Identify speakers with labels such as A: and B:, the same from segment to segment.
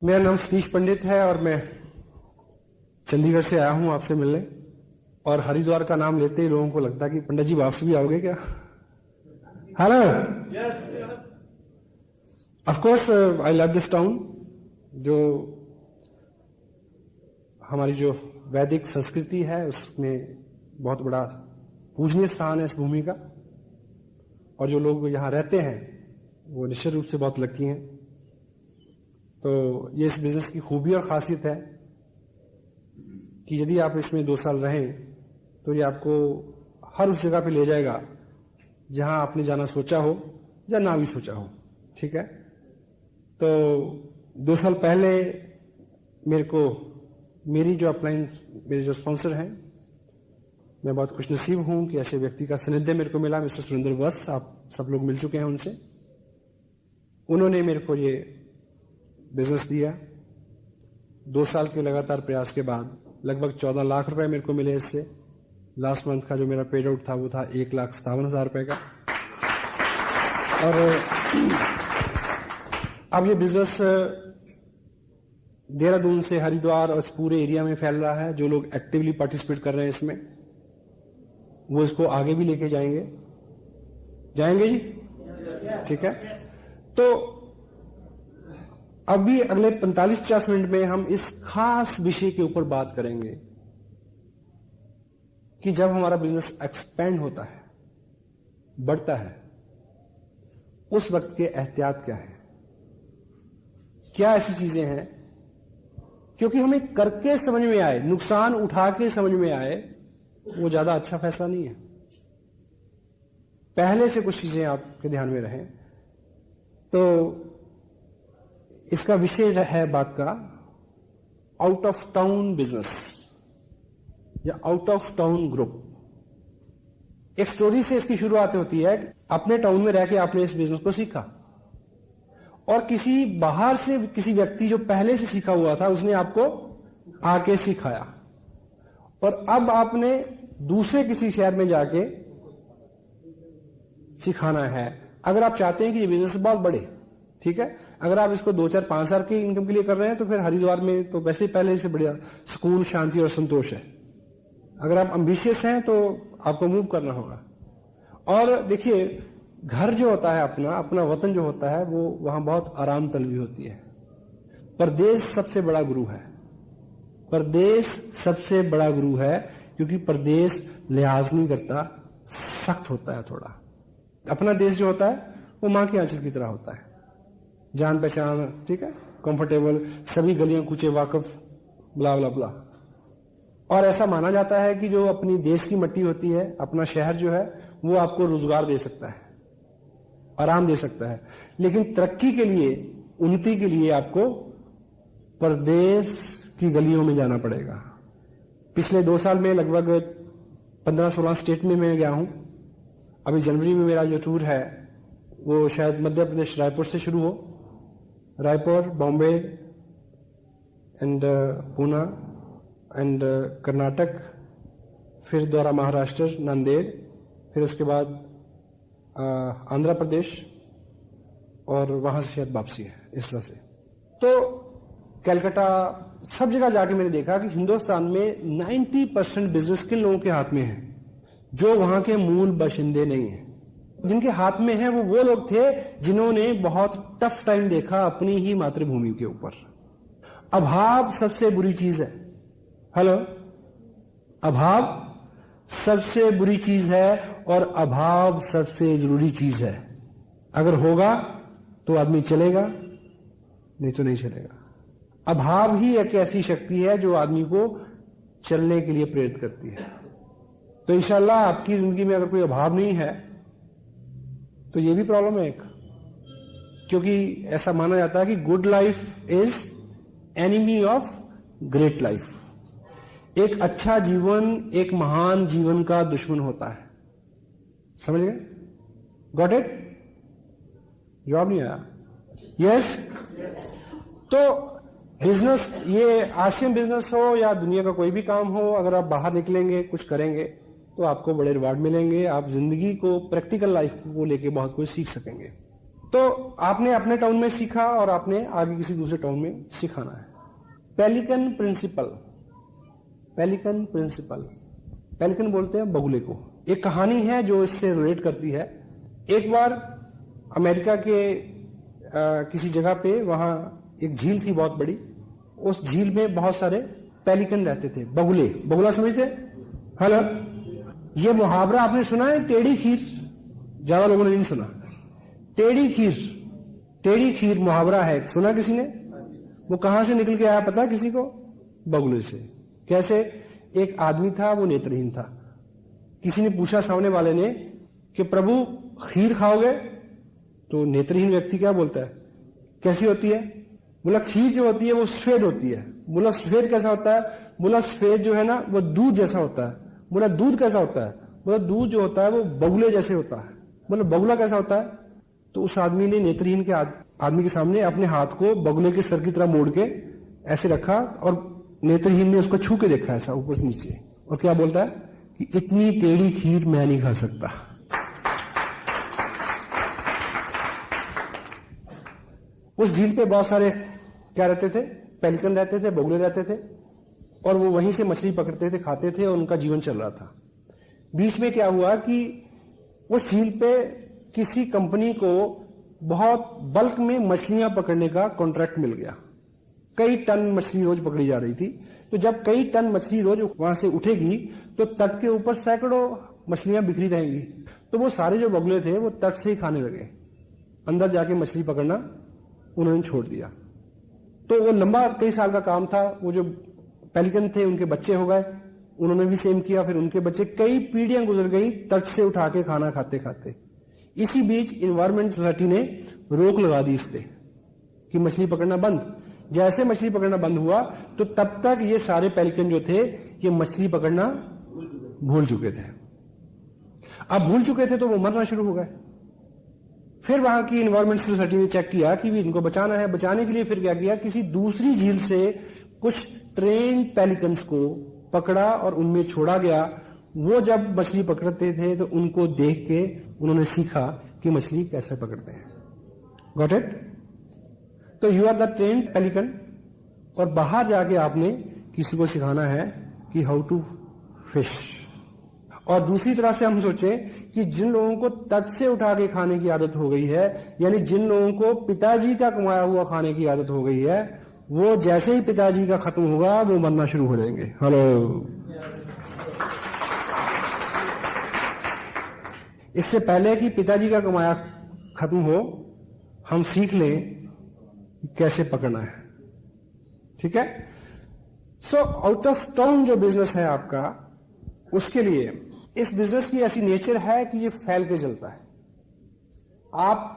A: मेरा नाम सतीश पंडित है और मैं चंडीगढ़ से आया हूं आपसे मिलने। और हरिद्वार का नाम लेते ही लोगों को लगता है कि पंडित जी वापस भी आओगे क्या? Hello, of course I love this town. जो हमारी जो वैदिक संस्कृति है उसमें बहुत बड़ा पूजनीय स्थान है इस भूमि का, और जो लोग यहां रहते हैं वो निश्चित रूप से बहुत लकी हैं। तो ये इस बिजनेस की खूबी और खासियत है कि यदि आप इसमें 2 साल रहें तो ये आपको हर उस जगह पे ले जाएगा जहां आपने जाना सोचा हो या ना भी सोचा हो। ठीक है, तो 2 साल पहले मेरी जो अपलाइन मेरे जो स्पॉन्सर हैं, मैं बहुत खुशनसीब हूं कि ऐसे व्यक्ति का सानिध्य मेरे को मिला। मिस्टर सुरेंद्र वत्स, आप सब लोग मिल चुके हैं उनसे। उन्होंने मेरे को ये बिजनेस दिया। 2 साल के लगातार प्रयास के बाद लगभग 14 लाख रुपए मेरे को मिले इससे। लास्ट मंथ का जो मेरा पेड आउट था वो था 1,57,000 रुपए का। और अब ये बिजनेस देहरादून से हरिद्वार और इस पूरे एरिया में फैल रहा है। जो लोग एक्टिवली पार्टिसिपेट कर रहे हैं इसमें, वो इसको आगे भी लेके जाएंगे जी। ठीक है, तो अभी अगले 45-50 मिनट में हम इस खास विषय के ऊपर बात करेंगे कि जब हमारा बिजनेस एक्सपेंड होता है, बढ़ता है, उस वक्त के एहतियात क्या है, क्या ऐसी चीजें हैं क्योंकि हमें करके समझ में आए, नुकसान उठा के समझ में आए, वो ज्यादा अच्छा फैसला नहीं है। पहले से कुछ चीजें आपके ध्यान में रहें। तो इसका विषय है बात का आउट ऑफ टाउन बिजनेस या आउट ऑफ टाउन ग्रुप। एक स्टोरी से इसकी शुरुआत होती है। अपने टाउन में रह के आपने इस बिजनेस को सीखा और किसी बाहर से किसी व्यक्ति जो पहले से सीखा हुआ था उसने आपको आके सिखाया, और अब आपने दूसरे किसी शहर में जाके सिखाना है। अगर आप चाहते हैं कि ये बिजनेस बहुत बड़े, ठीक है, अगर आप इसको 2, 4, 5 हजार की इनकम के लिए कर रहे हैं तो फिर हरिद्वार में तो वैसे ही पहले से बढ़िया सुकून, शांति और संतोष है। अगर आप एम्बिशियस हैं तो आपको मूव करना होगा। और देखिए, घर जो होता है अपना वतन जो होता है, वो वहां बहुत आराम तलबी होती है। परदेश सबसे बड़ा गुरु है। परदेश सबसे बड़ा गुरु है क्योंकि परदेश लिहाज नहीं करता, सख्त होता है थोड़ा। अपना देश जो होता है वो मां के आंचल की तरह होता है, जान पहचान, ठीक है, कंफर्टेबल, सभी गलियां कूचे वाकफ, ब्ला ब्ला ब्ला। और ऐसा माना जाता है कि जो अपनी देश की मिट्टी होती है, अपना शहर जो है, वो आपको रोजगार दे सकता है, आराम दे सकता है। लेकिन तरक्की के लिए, उन्नति के लिए आपको परदेश की गलियों में जाना पड़ेगा। पिछले 2 साल में लगभग 15-16 स्टेट में मैं गया हूं। अभी जनवरी में मेरा जो टूर है वो शायद मध्य प्रदेश रायपुर से शुरू हो, रायपुर, बॉम्बे एंड पूना एंड कर्नाटक, फिर द्वारा महाराष्ट्र, नांदेड़, फिर उसके बाद आंध्र प्रदेश, और वहां से शायद वापसी है, इस तरह से। तो कलकत्ता, सब जगह जाके मैंने देखा कि हिंदुस्तान में 90% बिजनेस किन लोगों के हाथ में है जो वहां के मूल बाशिंदे नहीं है। जिनके हाथ में है वो लोग थे जिन्होंने बहुत टफ टाइम देखा अपनी ही मातृभूमि के ऊपर। अभाव सबसे बुरी चीज है। हेलो, अभाव सबसे बुरी चीज है और अभाव सबसे जरूरी चीज है। अगर होगा तो आदमी चलेगा, नहीं तो नहीं चलेगा। अभाव ही एक ऐसी शक्ति है जो आदमी को चलने के लिए प्रेरित करती है। तो इंशाल्लाह आपकी जिंदगी में अगर कोई अभाव नहीं है तो ये भी प्रॉब्लम है एक, क्योंकि ऐसा माना जाता है कि good life is enemy of great life. एक अच्छा जीवन एक महान जीवन का दुश्मन होता है। समझ गए? Got it? जवाब नहीं आया? यस? तो बिजनेस, ये आसियन बिजनेस हो या दुनिया का कोई भी काम हो, अगर आप बाहर निकलेंगे, कुछ करेंगे तो आपको बड़े रिवार्ड मिलेंगे। आप जिंदगी को, प्रैक्टिकल लाइफ को लेके बहुत कुछ सीख सकेंगे। तो आपने अपने टाउन में सीखा और आपने आगे किसी दूसरे टाउन में सिखाना है। Pelican principal, pelican principal, pelican बोलते हैं बगुले को। एक कहानी है जो इससे रिलेट करती है। एक बार अमेरिका के किसी जगह पे वहां एक झील थी बहुत बड़ी। उस झील में बहुत सारे पेलिकन रहते थे, बगुले। बगुला समझते? हेलो, ये मुहावरा आपने सुना है, टेढ़ी खीर? ज्यादा लोगों ने नहीं सुना। टेढ़ी खीर, टेढ़ी खीर मुहावरा है, सुना किसी ने? वो कहां से निकल के आया पता किसी को? बगुले से। कैसे? एक आदमी था, वो नेत्रहीन था। किसी ने पूछा सामने वाले ने कि प्रभु खीर खाओगे? तो नेत्रहीन व्यक्ति क्या बोलता है, कैसी होती है? बोला खीर जो होती है वो सफेद होती है। बोला सफेद कैसा होता है? बोला सफेद जो है ना वो दूध जैसा होता है। बोला दूध कैसा होता है? बोला दूध जो होता है वो बगुले जैसे होता है। बोला बगुला कैसा होता है? तो उस आदमी ने नेत्रहीन के आदमी के सामने अपने हाथ को बगुले के सर की तरह मोड़ के ऐसे रखा और नेत्रहीन ने उसको छू के देखा ऐसा ऊपर से नीचे, और क्या बोलता है कि इतनी टेढ़ी खीर मैं नहीं खा सकता। उस झील पे बहुत सारे क्या रहते थे? पेलिकन रहते थे, बगुले रहते थे, और वो वहीं से मछली पकड़ते थे, खाते थे, और उनका जीवन चल रहा था। बीच में क्या हुआ कि उस झील पे किसी कंपनी को बहुत बल्क में मछलियां पकड़ने का कॉन्ट्रैक्ट मिल गया। कई टन मछली रोज पकड़ी जा रही थी। तो जब कई टन मछली रोज वहां से उठेगी तो तट के ऊपर सैकड़ों मछलियां बिखरी रहेंगी। तो वो सारे जो बगुले थे वो तट से ही खाने लगे, अंदर जाके मछली पकड़ना उन्होंने छोड़ दिया। तो वो लंबा कई साल का काम था। वो जो पेलिकन थे उनके बच्चे हो गए, उन्होंने भी सेम किया, फिर उनके बच्चे, कई पीढ़ियां गुजर गई तट से उठा के खाना खाते खाते। इसी बीच इन्वायरमेंट सोसाइटी ने रोक लगा दी इस पे कि मछली पकड़ना बंद। जैसे मछली पकड़ना बंद हुआ तो तब तक ये सारे पेलिकन जो थे ये मछली पकड़ना भूल चुके थे। अब भूल चुके थे तो वो मरना शुरू हो गए। फिर वहां की इन्वायरमेंट सोसाइटी ने चेक किया कि भी इनको बचाना है। बचाने के लिए फिर क्या किया, किसी दूसरी झील से कुछ ट्रेन पेलिकन्स को पकड़ा और उनमें छोड़ा गया। वो जब मछली पकड़ते थे तो उनको देख के उन्होंने सीखा कि मछली कैसे पकड़ते हैं। Got it? तो you are the train pelican, और बाहर जाके आपने किसी को सिखाना है कि हाउ टू फिश। और दूसरी तरह से हम सोचें कि जिन लोगों को तट से उठा के खाने की आदत हो गई है, यानी जिन लोगों को पिताजी का कमाया हुआ खाने की आदत हो गई है, वो जैसे ही पिताजी का खत्म होगा वो मरना शुरू हो जाएंगे। हेलो, इससे पहले कि पिताजी का कमाया खत्म हो, हम सीख लें कैसे पकड़ना है। ठीक है? सो आउट ऑफ टाउन जो बिजनेस है आपका, उसके लिए इस बिजनेस की ऐसी नेचर है कि ये फैल के चलता है। आप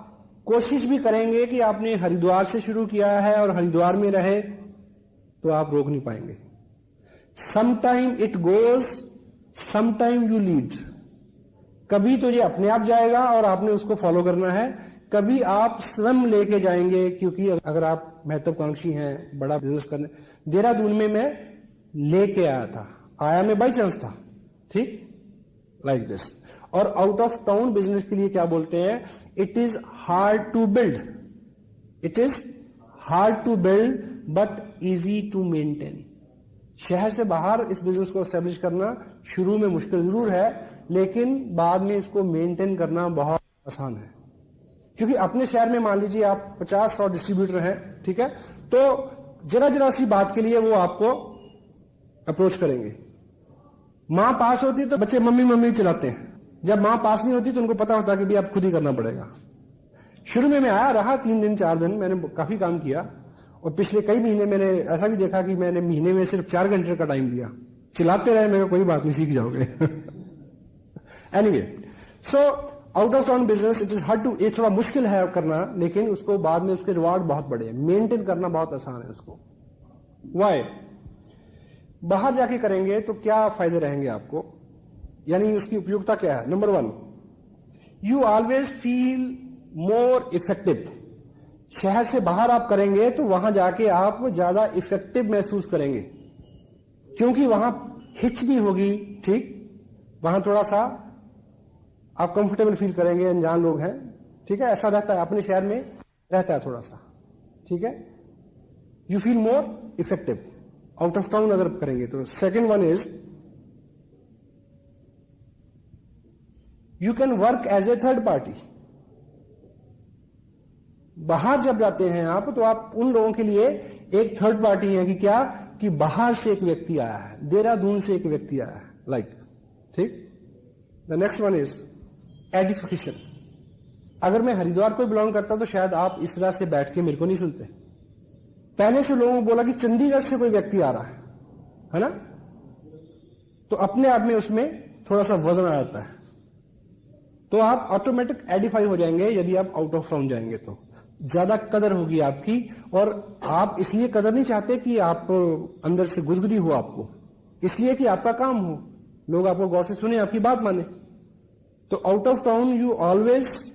A: कोशिश भी करेंगे कि आपने हरिद्वार से शुरू किया है और हरिद्वार में रहे, तो आप रोक नहीं पाएंगे। Sometime it goes, sometime you lead. कभी तो ये अपने आप जाएगा और आपने उसको फॉलो करना है, कभी आप स्वयं लेके जाएंगे। क्योंकि अगर आप महत्वाकांक्षी हैं, बड़ा बिजनेस करने, देहरादून में मैं लेके आया था, आया मैं बाई चांस था, ठीक, लाइक दिस। और आउट ऑफ टाउन बिजनेस के लिए क्या बोलते हैं, it is hard to build, it is hard to build but easy to maintain. शहर से बाहर इस बिजनेस को एस्टेब्लिश करना शुरू में मुश्किल जरूर है, लेकिन बाद में इसको मेंटेन करना बहुत आसान है। क्योंकि अपने शहर में मान लीजिए आप 50-100 डिस्ट्रीब्यूटर हैं, ठीक है, तो जरा जरा सी बात के लिए वो आपको अप्रोच करेंगे। मां पास होती है तो बच्चे मम्मी मम्मी चलाते हैं, जब मां पास नहीं होती तो उनको पता होता है कि भी आप खुद ही करना पड़ेगा। शुरू में मैं आया रहा 3 दिन 4 दिन, मैंने काफी काम किया, और पिछले कई महीने मैंने ऐसा भी देखा कि मैंने महीने में सिर्फ 4 घंटे का टाइम दिया, चिल्लाते रहे, मेरे कोई बात नहीं, सीख जाओगे। Anyway, so out of town business it is hard to, ये थोड़ा मुश्किल है करना, लेकिन उसको बाद में उसके रिवार्ड बहुत बड़े हैं। मेंटेन करना बहुत आसान है उसको। वाई? बाहर जाके करेंगे तो क्या फायदे रहेंगे आपको, यानी उसकी उपयोगिता क्या है? Number 1, you always feel more effective. शहर से बाहर आप करेंगे तो वहां जाके आप ज्यादा इफेक्टिव महसूस करेंगे, क्योंकि वहां हिच नहीं होगी, ठीक, वहां थोड़ा सा आप कंफर्टेबल फील करेंगे, अनजान लोग हैं, ठीक है, ऐसा रहता है, अपने शहर में रहता है थोड़ा सा, ठीक है। You feel more effective out of town अगर करेंगे तो। Second one is you can work as a third party. बाहर जब जाते हैं आप, तो आप उन लोगों के लिए एक थर्ड पार्टी है कि क्या, कि बाहर से एक व्यक्ति आया है, देहरादून से एक व्यक्ति आया है, लाइक, ठीक। The next one is edification. अगर मैं हरिद्वार को बिलोंग करता तो शायद आप इस तरह से बैठ के मेरे को नहीं सुनते। पहले से लोगों को बोला कि चंडीगढ़ से कोई व्यक्ति आ रहा है ना, तो अपने आप में उसमें थोड़ा सा वजन आ जाता है, तो आप ऑटोमेटिक एडिफाई हो जाएंगे। यदि आप आउट ऑफ टाउन जाएंगे तो ज्यादा कदर होगी आपकी, और आप इसलिए कदर नहीं चाहते कि आप अंदर से गुदगुदी हो आपको, इसलिए कि आपका काम हो, लोग आपको गौर से सुने, आपकी बात माने। तो out of town you always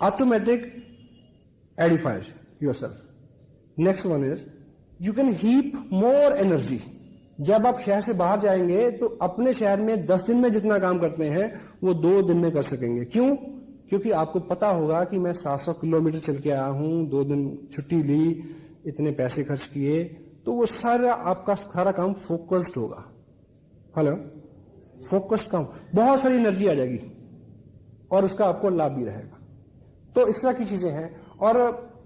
A: automatic edified yourself. Next one is you can heap more energy. जब आप शहर से बाहर जाएंगे तो अपने शहर में 10 दिन में जितना काम करते हैं वो 2 दिन में कर सकेंगे। क्यों? क्योंकि आपको पता होगा कि मैं 700 किलोमीटर चल के आया हूं, 2 दिन छुट्टी ली, इतने पैसे खर्च किए, तो वो सारा आपका सारा काम फोकस्ड होगा। हेलो, फोकस्ड काम, बहुत सारी एनर्जी आ जाएगी और उसका आपको लाभ भी रहेगा। तो इस तरह की चीजें हैं। और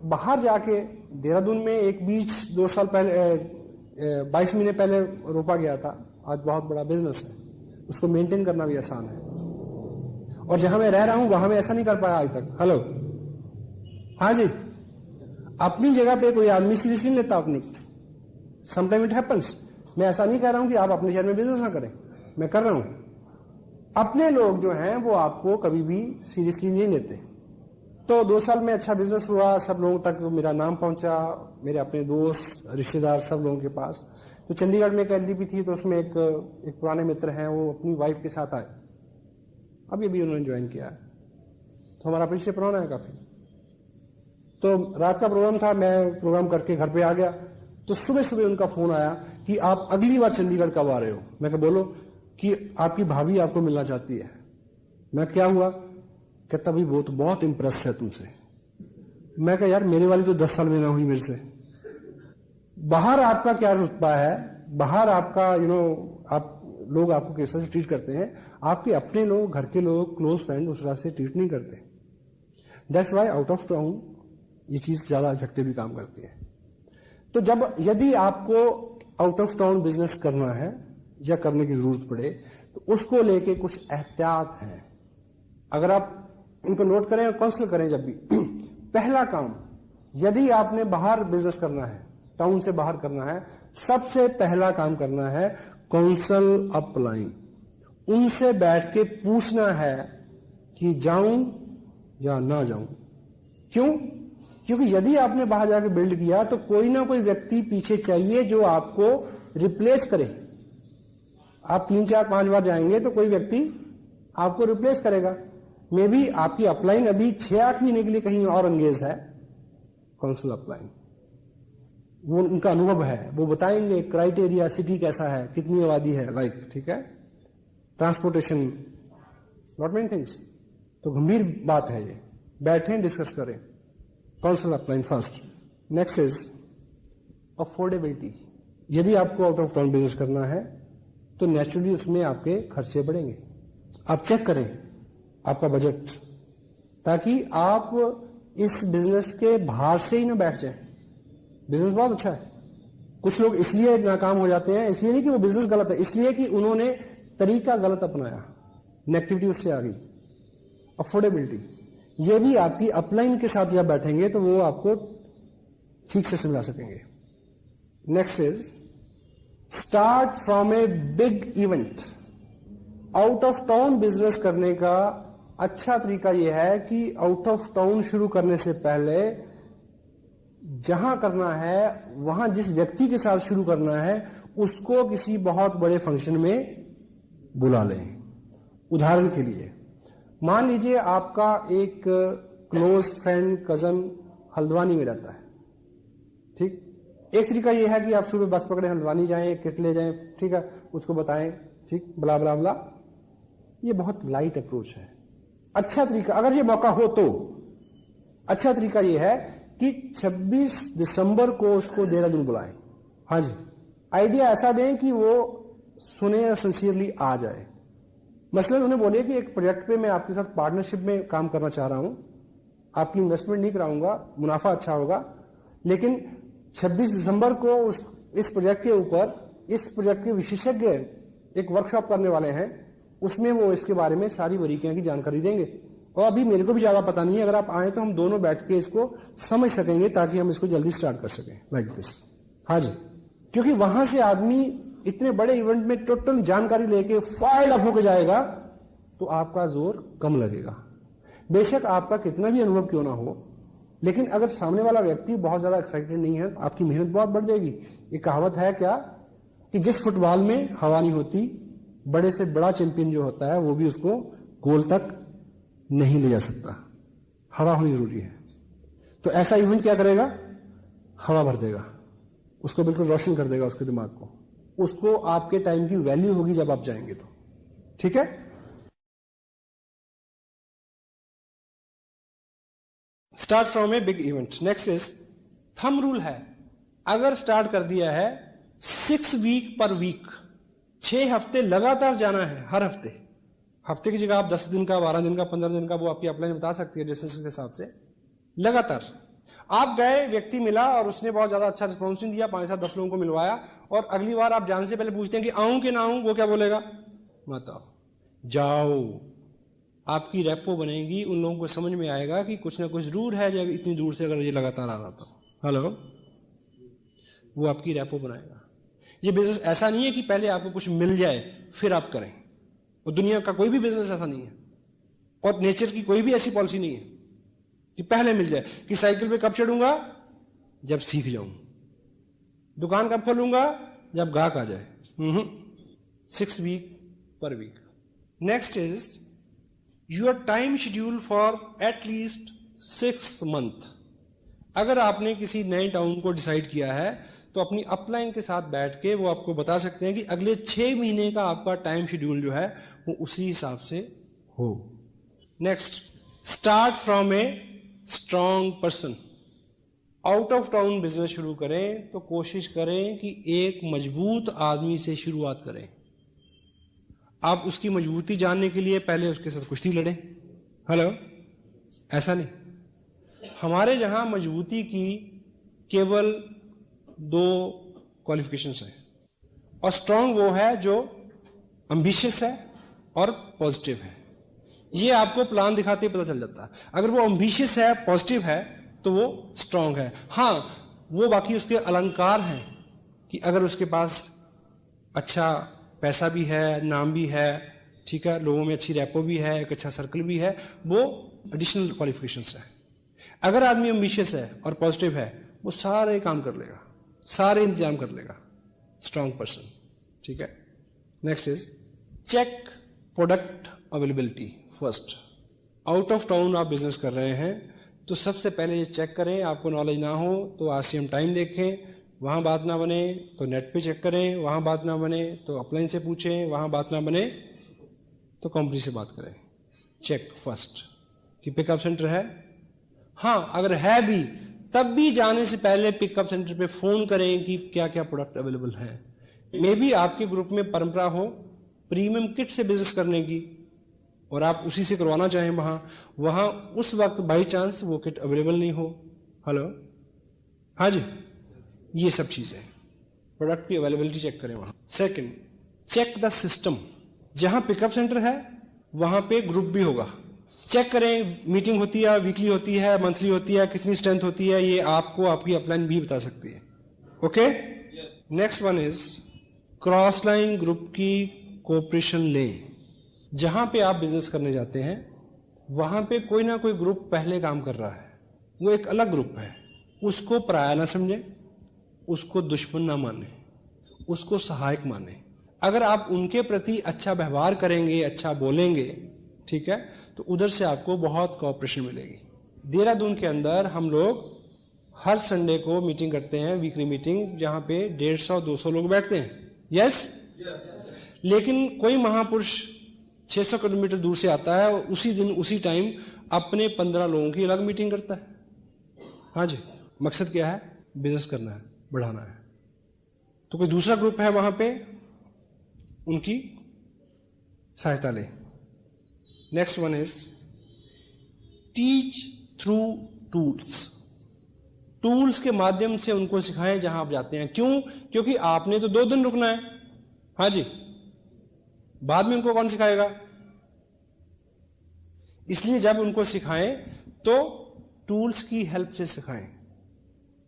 A: बाहर जाके देहरादून में एक बीज 2 साल पहले 22 महीने पहले रोपा गया था, आज बहुत बड़ा बिजनेस है, उसको मेंटेन करना भी आसान है। और जहां मैं रह रहा हूं वहां मैं ऐसा नहीं कर पाया आज तक। हेलो, हाँ जी, अपनी जगह पे कोई आदमी सीरियसली नहीं लेता अपनी, समटाइम इट हैपेंस। मैं ऐसा नहीं कह रहा हूं कि आप अपने शहर में बिजनेस ना करें, मैं कर रहा हूं। अपने लोग जो हैं वो आपको कभी भी सीरियसली नहीं लेते। तो 2 साल में अच्छा बिजनेस हुआ, सब लोगों तक मेरा नाम पहुंचा, मेरे अपने दोस्त रिश्तेदार सब लोगों के पास। तो चंडीगढ़ में एक एलडीपी थी, तो उसमें एक पुराने मित्र हैं, वो अपनी वाइफ के साथ आए, अभी अभी उन्होंने ज्वाइन किया है, तो हमारा परिचय पुराना है काफी। तो रात का प्रोग्राम था, मैं प्रोग्राम करके घर पे आ गया, तो सुबह सुबह उनका फोन आया कि आप अगली बार चंडीगढ़ कब आ रहे हो। मैं कहा बोलो, कि आपकी भाभी आपको मिलना चाहती है। मैं क्या हुआ? कहता भाई वो तो बहुत इंप्रेस है तुमसे। मैं कहा यार मेरे वाली तो 10 साल में ना हुई मेरे से। बाहर आपका क्या रुतबा है, बाहर आपका आप लोग आपको कैसे से ट्रीट करते हैं, आपके अपने लोग, घर के लोग, क्लोज फ्रेंड उस तरह से ट्रीट नहीं करते। That's why out of town ये चीज ज्यादा इफेक्टिवली काम करती है। तो यदि आपको आउट ऑफ टाउन बिजनेस करना है या करने की जरूरत पड़े, तो उसको लेके कुछ एहतियात हैं। अगर आप इनको नोट करें और काउंसिल करें जब भी पहला काम, यदि आपने बाहर बिजनेस करना है, टाउन से बाहर करना है, सबसे पहला काम करना है काउंसिल अपलाइन। उनसे बैठ के पूछना है कि जाऊं या ना जाऊं। क्यों? क्योंकि यदि आपने बाहर जाके बिल्ड किया तो कोई ना कोई व्यक्ति पीछे चाहिए जो आपको रिप्लेस करे। आप 3, 4, 5 बार जाएंगे तो कोई व्यक्ति आपको रिप्लेस करेगा। मे बी आपकी अपलाइन अभी 6-8 महीने के लिए कहीं और एंगेज है, काउंसिल अपलाइन, वो उनका अनुभव है, वो बताएंगे क्राइटेरिया, सिटी कैसा है, कितनी आबादी है, लाइक, ठीक है, ट्रांसपोर्टेशन, नॉट मेनी थिंग्स। तो गंभीर बात है ये, बैठें डिस्कस करें। Council upline first. Next is affordability. यदि आपको आउट ऑफ टाउन बिजनेस करना है तो नेचुरली उसमें आपके खर्चे बढ़ेंगे। आप चेक करें आपका बजट, ताकि आप इस बिजनेस के बाहर से ही ना बैठ जाएं। बिजनेस बहुत अच्छा है, कुछ लोग इसलिए नाकाम हो जाते हैं, इसलिए नहीं कि वो बिजनेस गलत है, इसलिए कि उन्होंने तरीका गलत अपनाया, नेगेटिविटी उससे आ गई। अफोर्डेबिलिटी, ये भी आपकी अपलाइन के साथ जब बैठेंगे तो वो आपको ठीक से समझा सकेंगे। Next is start from a big event. Out of town business करने का अच्छा तरीका यह है कि आउट ऑफ टाउन शुरू करने से पहले जहां करना है, वहां जिस व्यक्ति के साथ शुरू करना है, उसको किसी बहुत बड़े फंक्शन में बुला लें। उदाहरण के लिए मान लीजिए आपका एक क्लोज फ्रेंड, कजन हल्द्वानी में रहता है, ठीक। एक तरीका यह है कि आप सुबह बस पकड़े, हल्द्वानी जाएं, किट ले जाएं, ठीक है, उसको बताएं, ठीक, बला बला बला। ये बहुत लाइट अप्रोच है, अच्छा तरीका। अगर ये मौका हो तो अच्छा तरीका यह है कि 26 दिसंबर को उसको देहरादून बुलाएं। हाँ जी, आइडिया ऐसा दें कि वो सुने और सिंसियरली आ जाए। मसलन उन्हें बोलिए कि एक प्रोजेक्ट पे मैं आपके साथ पार्टनरशिप में काम करना चाह रहा हूं, आपकी इन्वेस्टमेंट नहीं कराऊंगा, मुनाफा अच्छा होगा, लेकिन 26 दिसंबर को इस प्रोजेक्ट के ऊपर इस प्रोजेक्ट के विशेषज्ञ एक वर्कशॉप करने वाले हैं, उसमें वो इसके बारे में सारी बारीकियां की जानकारी देंगे। और अभी मेरे को भी ज्यादा पता नहीं है, अगर आप आए तो हम दोनों बैठ के इसको समझ सकेंगे ताकि हम इसको जल्दी स्टार्ट कर सकें, लाइक दिस। हाँ जी, क्योंकि वहां से आदमी इतने बड़े इवेंट में टोटल जानकारी लेके फाइल अप होकर जाएगा तो आपका जोर कम लगेगा। बेशक आपका कितना भी अनुभव क्यों ना हो, लेकिन अगर सामने वाला व्यक्ति बहुत ज्यादा एक्साइटेड नहीं है, आपकी मेहनत बहुत बढ़ जाएगी। एक कहावत है क्या कि जिस फुटबॉल में हवा नहीं होती, बड़े से बड़ा चैंपियन जो होता है वो भी उसको गोल तक नहीं ले जा सकता। हवा होनी जरूरी है। तो ऐसा इवेंट क्या करेगा, हवा भर देगा, उसको बिल्कुल रोशन कर देगा, उसके दिमाग को। उसको आपके टाइम की वैल्यू होगी जब आप जाएंगे तो। ठीक है, start from a big event. Next is thumb rule है, अगर स्टार्ट कर दिया है 6 वीक पर वीक, 6 हफ्ते लगातार जाना है। हर हफ्ते की जगह आप 10 दिन का, 12 दिन का, 15 दिन का, वो आपकी अपलाइन बता सकती है डिस्टेंस के हिसाब से। लगातार आप गए, व्यक्ति मिला और उसने बहुत ज्यादा अच्छा रिस्पॉन्स नहीं दिया, 5 या 10 लोगों को मिलवाया, और अगली बार आप जाने से पहले पूछते हैं कि आऊं कि ना आऊं, वो क्या बोलेगा, मत आओ, जाओ। आपकी रेपो बनेगी, उन लोगों को समझ में आएगा कि कुछ ना कुछ जरूर है जब इतनी दूर से अगर ये लगातार आ रहा था। हेलो, वो आपकी रेपो बनाएगा। ये बिजनेस ऐसा नहीं है कि पहले आपको कुछ मिल जाए फिर आप करें, और दुनिया का कोई भी बिजनेस ऐसा नहीं है, और नेचर की कोई भी ऐसी पॉलिसी नहीं है कि पहले मिल जाए। कि साइकिल पे कब चढ़ूंगा, जब सीख जाऊं। दुकान कब खोलूंगा, जब ग्राहक आ जाए। 6 वीक पर week. Next is your time schedule for at least 6 month. अगर आपने किसी नए टाउन को डिसाइड किया है तो अपनी अपलाइन के साथ बैठ के वो आपको बता सकते हैं कि अगले 6 महीने का आपका टाइम शेड्यूल जो है वो उसी हिसाब से हो। Next, start from a strong person. Out of town business शुरू करें तो कोशिश करें कि एक मजबूत आदमी से शुरुआत करें। आप उसकी मजबूती जानने के लिए पहले उसके साथ कुश्ती लड़ें। हेलो, ऐसा नहीं। हमारे यहां मजबूती की केवल 2 क्वालिफिकेशंस हैं, और स्ट्रांग वो है जो एम्बिशियस है और पॉजिटिव है। ये आपको प्लान दिखाते ही पता चल जाता है। अगर वो एम्बिशियस है, पॉजिटिव है, तो वो स्ट्रांग है। हां, वो बाकी उसके अलंकार हैं कि अगर उसके पास अच्छा पैसा भी है, नाम भी है, ठीक है, लोगों में अच्छी रैपो भी है, एक अच्छा सर्कल भी है, वो एडिशनल क्वालिफिकेशंस है। अगर आदमी एम्बिशियस है और पॉजिटिव है, वो सारे काम कर लेगा, सारे इंतजाम कर लेगा। स्ट्रांग पर्सन, ठीक है। Next is check product availability first. Out of town आप बिजनेस कर रहे हैं तो सबसे पहले ये चेक करें। आपको नॉलेज ना हो तो आरसीएम टाइम देखें, वहां बात ना बने तो नेट पे चेक करें, वहां बात ना बने तो अपलाइन से पूछें, वहां बात ना बने तो कंपनी से बात करें। चेक फर्स्ट कि पिकअप सेंटर है। हां, अगर है भी तब भी जाने से पहले पिकअप सेंटर पे फोन करें कि क्या क्या प्रोडक्ट अवेलेबल है। मे बी आपके ग्रुप में परंपरा हो प्रीमियम किट से बिजनेस करने की और आप उसी से करवाना चाहें, वहां उस वक्त बाई चांस वो किट अवेलेबल नहीं हो। हेलो, हाँ जी, ये सब चीजें प्रोडक्ट की अवेलेबिलिटी चेक करें वहां। Second, check the system. जहां पिकअप सेंटर है वहां पे ग्रुप भी होगा। चेक करें, मीटिंग होती है, वीकली होती है, मंथली होती है, कितनी स्ट्रेंथ होती है, ये आपको आपकी अपलाइन भी बता सकती है। Okay, next one is cross line group की कोऑपरेशन लें। जहां पे आप बिजनेस करने जाते हैं वहां पे कोई ना कोई ग्रुप पहले काम कर रहा है, वो एक अलग ग्रुप है। उसको पराया ना समझे, उसको दुश्मन ना माने, उसको सहायक माने। अगर आप उनके प्रति अच्छा व्यवहार करेंगे, अच्छा बोलेंगे, ठीक है, तो उधर से आपको बहुत कोऑपरेशन मिलेगी। देहरादून के अंदर हम लोग हर संडे को मीटिंग करते हैं, वीकली मीटिंग, जहां पे 150-200 लोग बैठते हैं। यस, लेकिन कोई महापुरुष 600 किलोमीटर दूर से आता है और उसी दिन उसी टाइम अपने 15 लोगों की अलग मीटिंग करता है। हाँ जी, मकसद क्या है? बिजनेस करना है, बढ़ाना है। तो कोई दूसरा ग्रुप है वहां पे, उनकी सहायता लें। Next one is teach through tools. Tools के माध्यम से उनको सिखाएं जहां आप जाते हैं। क्यों? क्योंकि आपने तो 2 दिन रुकना है। हाँ जी, बाद में उनको कौन सिखाएगा? इसलिए जब उनको सिखाएं तो टूल्स की हेल्प से सिखाएं।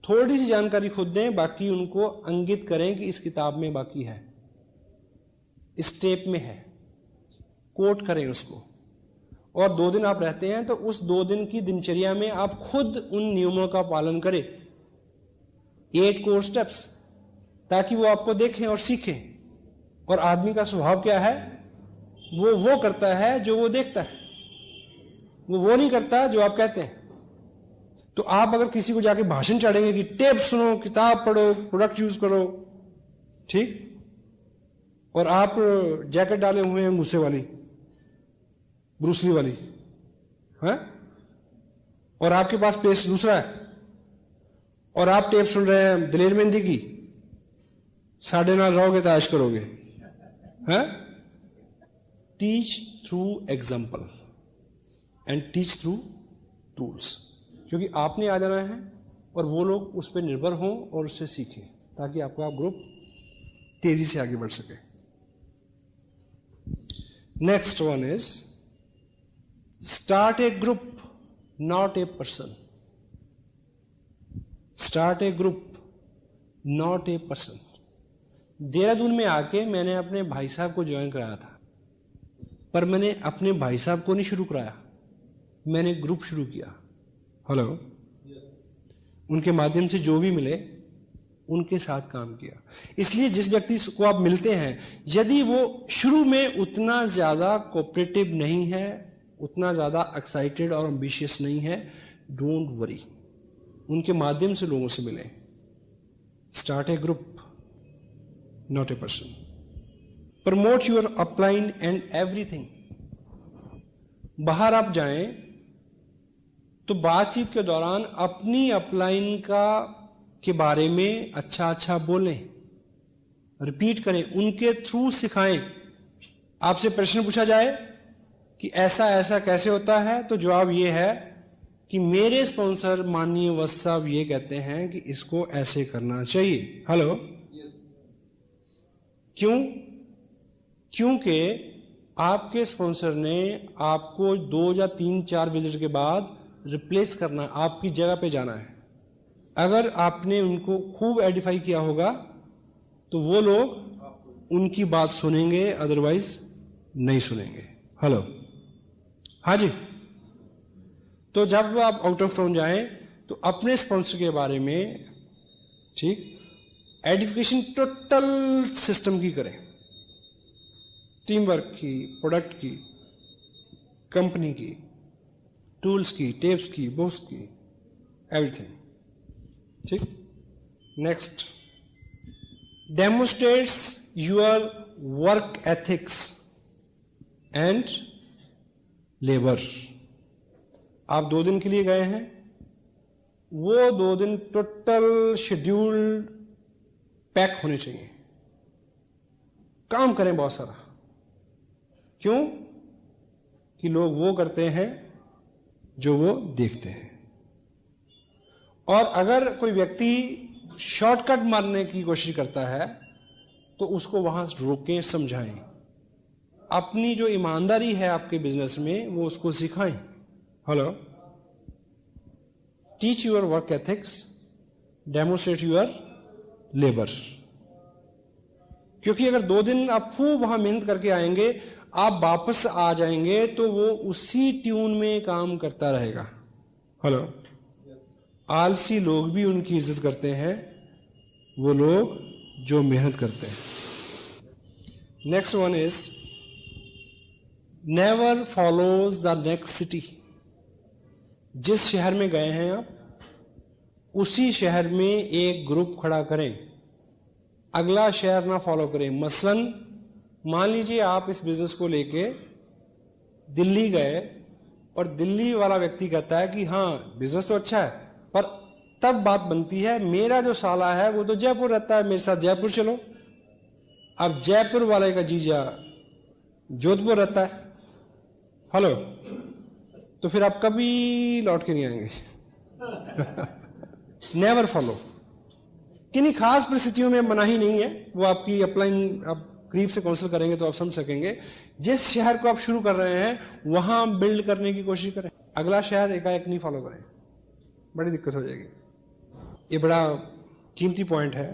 A: थोड़ी सी जानकारी खुद दें, बाकी उनको अंकित करें कि इस किताब में बाकी है, इस टेप में है, कोट करें उसको। और 2 दिन आप रहते हैं तो उस 2 दिन की दिनचर्या में आप खुद उन नियमों का पालन करें, 8 कोर स्टेप्स, ताकि वो आपको देखें और सीखें। और आदमी का स्वभाव क्या है? वो करता है जो वो देखता है, वो नहीं करता जो आप कहते हैं। तो आप अगर किसी को जाके भाषण चढ़ेंगे कि टेप सुनो, किताब पढ़ो, प्रोडक्ट यूज करो, ठीक, और आप जैकेट डाले हुए हैं गुस्से वाली, ब्रूसली वाली, है, और आपके पास पेस्ट दूसरा है, और आप टेप सुन रहे हैं दिलेर मेहंदी की, 9:30 रहोगे तो ऐश करोगे, है। Teach through example and teach through tools, क्योंकि आपने आ जाना है और वो लोग उस पर निर्भर हों और उससे सीखें, ताकि आपका ग्रुप तेजी से आगे बढ़ सके। Next one is start A group, not a person. Start A group, not a person. Dehradun में आके मैंने अपने भाई साहब को ज्वाइन कराया था, पर मैंने अपने भाई साहब को नहीं शुरू कराया, मैंने ग्रुप शुरू किया। हेलो, उनके माध्यम से जो भी मिले उनके साथ काम किया। इसलिए जिस व्यक्ति को आप मिलते हैं, यदि वो शुरू में उतना ज्यादा कोऑपरेटिव नहीं है, उतना ज्यादा एक्साइटेड और एम्बिशियस नहीं है, डोंट वरी, उनके माध्यम से लोगों से मिलें। Start A group, not a person. Promote your upline and everything. बाहर आप जाएं तो बातचीत के दौरान अपनी अपलाइन के बारे में अच्छा अच्छा बोलें, रिपीट करें, उनके थ्रू सिखाएं। आपसे प्रश्न पूछा जाए कि ऐसा ऐसा कैसे होता है, तो जवाब ये है कि मेरे स्पॉन्सर माननीय वत्स साहब ये कहते हैं कि इसको ऐसे करना चाहिए। हेलो, क्यों? क्योंकि आपके स्पॉन्सर ने आपको 2 या 3-4 विजिट के बाद रिप्लेस करना, आपकी जगह पे जाना है। अगर आपने उनको खूब एडिफाई किया होगा तो वो लोग उनकी बात सुनेंगे, अदरवाइज नहीं सुनेंगे। हेलो, हाँ जी। तो जब आप आउट ऑफ टाउन जाएं तो अपने स्पॉन्सर के बारे में, ठीक, एडिफिकेशन टोटल सिस्टम की करें, टीम वर्क की, प्रोडक्ट की, कंपनी की, टूल्स की, टेप्स की, बुक्स की, एवरीथिंग, ठीक। Next, demonstrates your work ethics and labour. आप 2 दिन के लिए गए हैं, वो 2 दिन टोटल शेड्यूल पैक होने चाहिए, काम करें बहुत सारा। क्यों? कि लोग वो करते हैं जो वो देखते हैं। और अगर कोई व्यक्ति शॉर्टकट मारने की कोशिश करता है तो उसको वहां रोकें, समझाएं। अपनी जो ईमानदारी है आपके बिजनेस में वो उसको सिखाएं। Hello, teach your work ethics, demonstrate your labour. क्योंकि अगर 2 दिन आप खूब वहां मेहनत करके आएंगे, आप वापस आ जाएंगे तो वो उसी ट्यून में काम करता रहेगा। हेलो, आलसी लोग भी उनकी इज्जत करते हैं, वो लोग जो मेहनत करते हैं। Next one is never follows the next city. जिस शहर में गए हैं आप, उसी शहर में एक ग्रुप खड़ा करें, अगला शहर ना फॉलो करें। मसलन मान लीजिए आप इस बिजनेस को लेके दिल्ली गए और दिल्ली वाला व्यक्ति कहता है कि हाँ बिजनेस तो अच्छा है, पर तब बात बनती है मेरा जो साला है वो तो जयपुर रहता है, मेरे साथ जयपुर चलो। अब जयपुर वाले का जीजा जोधपुर रहता है, हेलो, तो फिर आप कभी लौट के नहीं आएंगे। Never follow. किन्हीं खास परिस्थितियों में मनाही नहीं है, वो आपकी अपलाइन आप करीब से काउंसिल करेंगे तो आप समझ सकेंगे। जिस शहर को आप शुरू कर रहे हैं वहां बिल्ड करने की कोशिश करें, अगला शहर एकाएक नहीं फॉलो करें, बड़ी दिक्कत हो जाएगी। ये बड़ा कीमती पॉइंट है।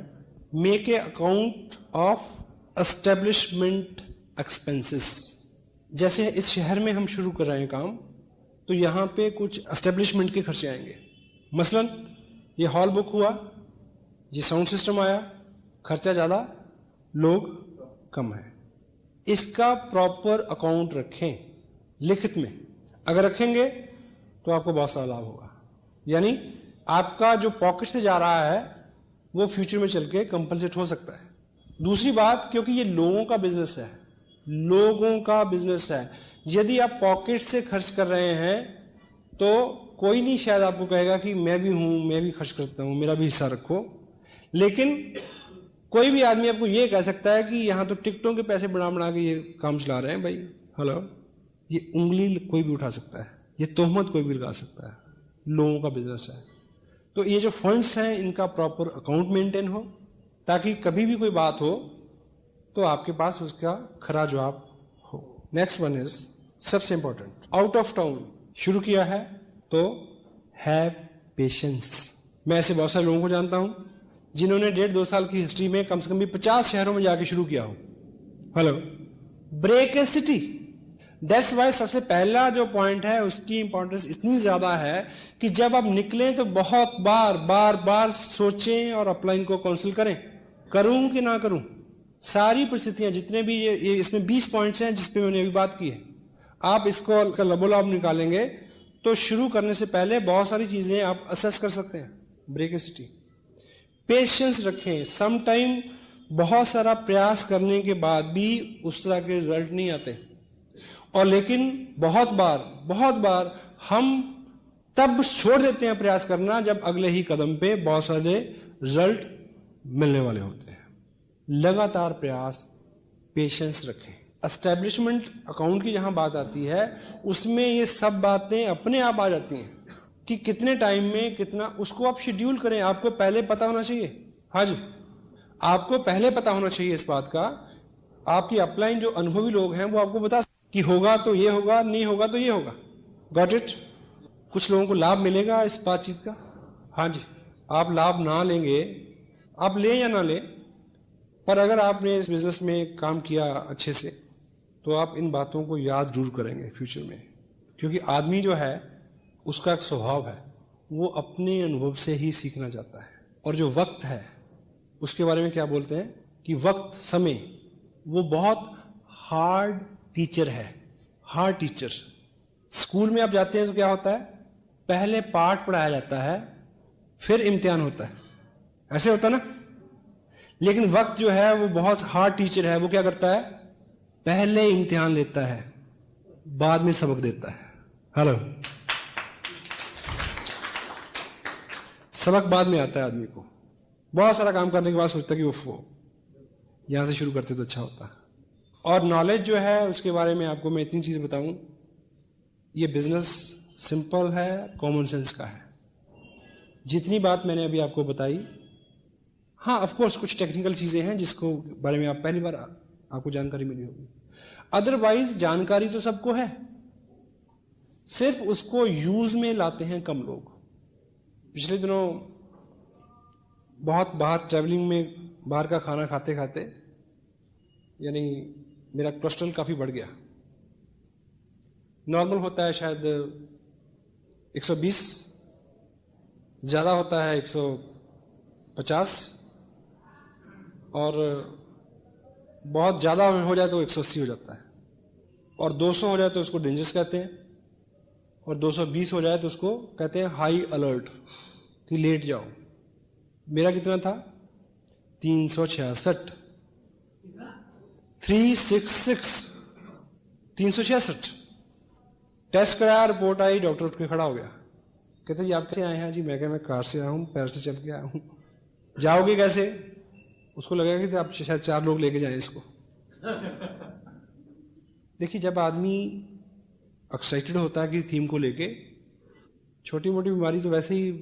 A: Make a account of establishment expenses. जैसे इस शहर में हम शुरू कर रहे हैं काम, तो यहां पे कुछ एस्टेब्लिशमेंट के खर्चे आएंगे। मसलन ये हॉल बुक हुआ, ये साउंड सिस्टम आया, खर्चा ज्यादा, लोग कम है। इसका प्रॉपर अकाउंट रखें लिखित में। अगर रखेंगे तो आपको बहुत सारा लाभ होगा। यानी आपका जो पॉकेट से जा रहा है वो फ्यूचर में चल के कंपनसेट हो सकता है। दूसरी बात, क्योंकि ये लोगों का बिजनेस है, लोगों का बिजनेस है, यदि आप पॉकेट से खर्च कर रहे हैं तो कोई नहीं शायद आपको कहेगा कि मैं भी हूं, मैं भी खर्च करता हूं, मेरा भी हिस्सा रखो। लेकिन कोई भी आदमी आपको यह कह सकता है कि यहां तो टिकटों के पैसे बना बना के ये काम चला रहे हैं भाई, हेलो, ये उंगली कोई भी उठा सकता है, ये तोहमत कोई भी लगा सकता है, लोगों का बिजनेस है। तो ये जो फंड्स हैं इनका प्रॉपर अकाउंट मेंटेन हो, ताकि कभी भी कोई बात हो तो आपके पास उसका खरा जवाब हो। नेक्स्ट वन इज सबसे इंपॉर्टेंट, आउट ऑफ टाउन शुरू किया है तो हैव पेशेंस। मैं ऐसे बहुत सारे लोगों को जानता हूं जिन्होंने 1.5-2 साल की हिस्ट्री में कम से कम भी 50 शहरों में जाके शुरू किया हो। Hello, break a city. That's why सबसे पहला जो पॉइंट है उसकी इंपॉर्टेंस इतनी ज्यादा है कि जब आप निकलें तो बहुत बार बार बार सोचें और अपलाइन को काउंसिल करें, करूं कि ना करूं। सारी परिस्थितियां जितने भी ये इसमें 20 पॉइंट्स हैं जिस पे मैंने अभी बात की है, आप इसको लबोलाब निकालेंगे तो शुरू करने से पहले बहुत सारी चीजें आप असेस कर सकते हैं। ब्रेक ए सिटी, पेशेंस रखें। सम टाइम बहुत सारा प्रयास करने के बाद भी उस तरह के रिजल्ट नहीं आते, और लेकिन बहुत बार हम तब छोड़ देते हैं प्रयास करना जब अगले ही कदम पे बहुत सारे रिजल्ट मिलने वाले होते हैं। लगातार प्रयास, पेशेंस रखें। एस्टेब्लिशमेंट अकाउंट की जहां बात आती है उसमें ये सब बातें अपने आप आ जाती हैं कि कितने टाइम में कितना, उसको आप शेड्यूल करें। आपको पहले पता होना चाहिए, हाँ जी, आपको पहले पता होना चाहिए इस बात का। आपकी अपलाइन जो अनुभवी लोग हैं वो आपको बता कि होगा तो ये होगा, नहीं होगा तो ये होगा। Got it? कुछ लोगों को लाभ मिलेगा इस बातचीत का, हाँ जी। आप लाभ ना लेंगे, आप लें या ना लें, पर अगर आपने इस बिजनेस में काम किया अच्छे से तो आप इन बातों को याद जरूर करेंगे फ्यूचर में। क्योंकि आदमी जो है उसका एक स्वभाव है, वो अपने अनुभव से ही सीखना चाहता है। और जो वक्त है उसके बारे में क्या बोलते हैं कि वक्त, समय, वो बहुत हार्ड टीचर है, हार्ड टीचर। स्कूल में आप जाते हैं तो क्या होता है, पहले पाठ पढ़ाया जाता है फिर इम्तिहान होता है, ऐसे होता ना। लेकिन वक्त जो है वो बहुत हार्ड टीचर है। वो क्या करता है, पहले इम्तिहान लेता है, बाद में सबक देता है। हेलो, सबक बाद में आता है आदमी को। बहुत सारा काम करने के बाद सोचता है कि उफ, यहां से शुरू करते तो अच्छा होता। और नॉलेज जो है उसके बारे में आपको मैं इतनी चीज बताऊं, ये बिजनेस सिंपल है, कॉमन सेंस का है। जितनी बात मैंने अभी आपको बताई, हाँ ऑफ कोर्स कुछ टेक्निकल चीजें हैं जिसको बारे में आप पहली बार आपको जानकारी मिली होगी, अदरवाइज जानकारी तो सबको है, सिर्फ उसको यूज में लाते हैं कम लोग। पिछले दिनों बहुत बाहर ट्रैवलिंग में बाहर का खाना खाते खाते यानी मेरा कोलेस्ट्रॉल काफी बढ़ गया। नॉर्मल होता है शायद 120, ज्यादा होता है 150, और बहुत ज्यादा हो जाए तो 180 हो जाता है, और 200 हो जाए तो उसको डेंजरस कहते हैं, और 220 हो जाए तो उसको कहते हैं हाई अलर्ट कि लेट जाओ। मेरा कितना था, 366, 366, 366। टेस्ट कराया, रिपोर्ट आई, डॉक्टर उठ के खड़ा हो गया, कहते जी आप कैसे आए हैं? जी मैं कहा मैं कार से आया हूँ, पैर से चल के आया हूँ। जाओगे कैसे? उसको लगेगा कि आप शायद 4 लोग लेके जाएं इसको। देखिए, जब आदमी एक्साइटेड होता है कि थीम को लेके, छोटी मोटी बीमारी तो वैसे ही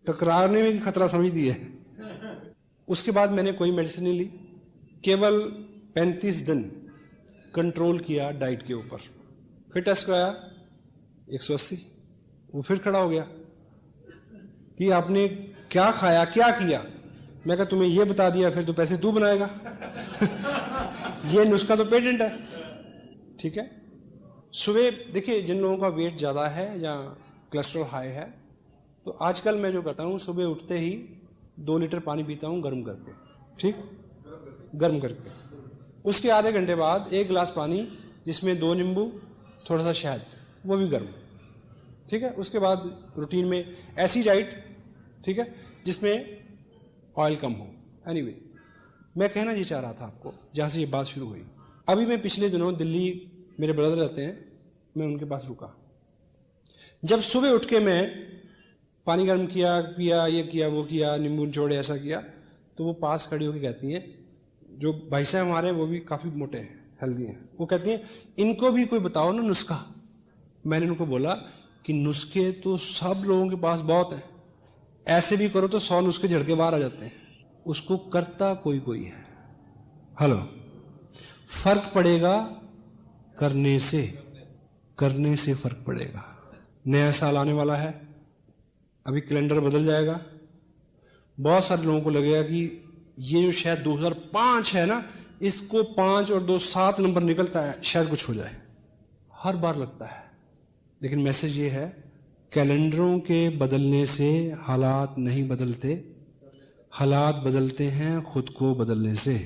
A: टकराने में खतरा समझती है। उसके बाद मैंने कोई मेडिसिन नहीं ली, केवल 35 दिन कंट्रोल किया डाइट के ऊपर। फिर टेस्ट कराया 180, वो फिर खड़ा हो गया कि आपने क्या खाया, क्या किया? मैं कहा तुम्हें ये बता दिया, फिर तो पैसे तू बनाएगा। ये नुस्खा तो पेटेंट है, ठीक है। सुबह देखिए, जिन लोगों का वेट ज़्यादा है या कोलेस्ट्रॉल हाई है, तो आजकल मैं जो करता हूँ, सुबह उठते ही 2 लीटर पानी पीता हूँ गर्म करके, ठीक, गर्म करके। उसके आधे घंटे बाद 1 गिलास पानी जिसमें 2 नींबू, थोड़ा सा शहद, वो भी गर्म, ठीक है। उसके बाद रूटीन में ऐसी डाइट, ठीक है, जिसमें ऑयल कम हो। एनीवे, मैं कहना ये चाह रहा था आपको, जहाँ से ये बात शुरू हुई। अभी मैं पिछले दिनों दिल्ली, मेरे ब्रदर रहते हैं, मैं उनके पास रुका। जब सुबह उठ के मैं पानी गर्म किया, पिया, ये किया, वो किया, नींबू निचोड़े, ऐसा किया, तो वो पास खड़ी होकर कहती हैं, जो भाई साहब हमारे, वो भी काफ़ी मोटे हैं, हेल्दी हैं, वो कहती हैं इनको भी कोई बताओ ना नुस्खा। मैंने उनको बोला कि नुस्खे तो सब लोगों के पास बहुत हैं, ऐसे भी करो तो 100 नुस्खे झड़ के बाहर आ जाते हैं, उसको करता कोई कोई है। हेलो, फर्क पड़ेगा करने से, करने से फर्क पड़ेगा। नया साल आने वाला है, अभी कैलेंडर बदल जाएगा। बहुत सारे लोगों को लगेगा कि ये जो शायद 2005 है ना, इसको 5 और 2 7 नंबर निकलता है, शायद कुछ हो जाए। हर बार लगता है, लेकिन मैसेज ये है, कैलेंडरों के बदलने से हालात नहीं बदलते, हालात बदलते हैं खुद को बदलने से।